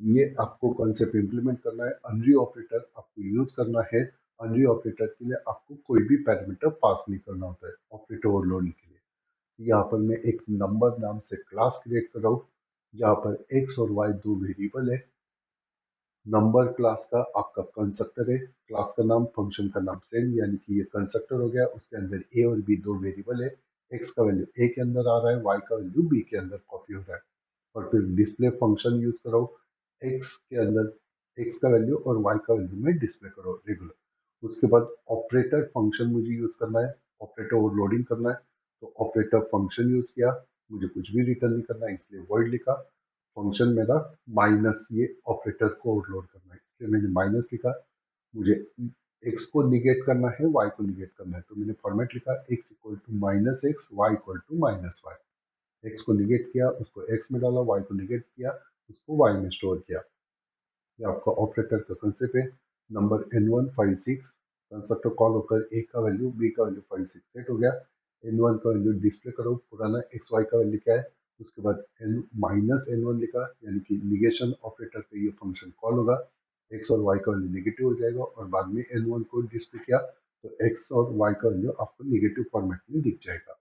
S1: ये आपको कॉन्सेप्ट इंप्लीमेंट करना है। अनरी ऑपरेटर आपको यूज करना है। अनरी ऑपरेटर के लिए आपको कोई भी पैरामीटर पास नहीं करना होता है ऑपरेटर ओवरलोडिंग के लिए। यहाँ पर मैं एक नंबर नाम से क्लास क्रिएट कर रहा हूँ, जहाँ पर एक्स और वाई दो वेरिएबल है। नंबर क्लास का आपका कंस्ट्रक्टर है, क्लास का नाम, फंक्शन का नाम सेम, यानी कि ये कंस्ट्रक्टर हो गया। उसके अंदर ए और बी दो वेरिएबल है। एक्स का वैल्यू ए के अंदर आ रहा है, वाई का वैल्यू बी के अंदर कॉपी हो रहा है। और फिर डिस्प्ले फंक्शन यूज करो, एक्स के अंदर एक्स का वैल्यू और वाई का वैल्यू में डिस्प्ले करो रेगुलर। उसके बाद ऑपरेटर फंक्शन मुझे यूज करना है, ऑपरेटर ओवरलोडिंग करना है। तो ऑपरेटर फंक्शन यूज किया, मुझे कुछ भी रिटर्न नहीं करना है, इसलिए वॉइड लिखा। फंक्शन मेरा माइनस, ये ऑपरेटर को ओवरलोड करना है, इसलिए मैंने माइनस लिखा। मुझे एक्स को निगेट करना है, वाई को निगेट करना है, तो मैंने फॉर्मेट लिखा X equal to minus X, Y equal to minus Y. X को निगेट किया, उसको एक्स में डाला, वाई को निगेट किया, उसको वाई में स्टोर किया। ये आपका ऑपरेटर का कंसेप्ट है। नंबर N156 कंस्ट्रक्टर कॉल होकर ए का वैल्यू बी का वैल्यू 56 सेट हो गया। N1 का वैल्यू डिस्प्ले करो, पुराना एक्स वाई का वैल्यू क्या है, उसके बाद एन माइनस N1 लिखा, यानी कि निगेशन ऑपरेटर पे ये फंक्शन कॉल होगा। एक्स और वाई का वैल्यू नेगेटिव हो जाएगा और बाद में N1 को डिस्प्ले किया तो एक्स और वाई का वैल्यू आपको नेगेटिव फॉर्मेट में दिख जाएगा।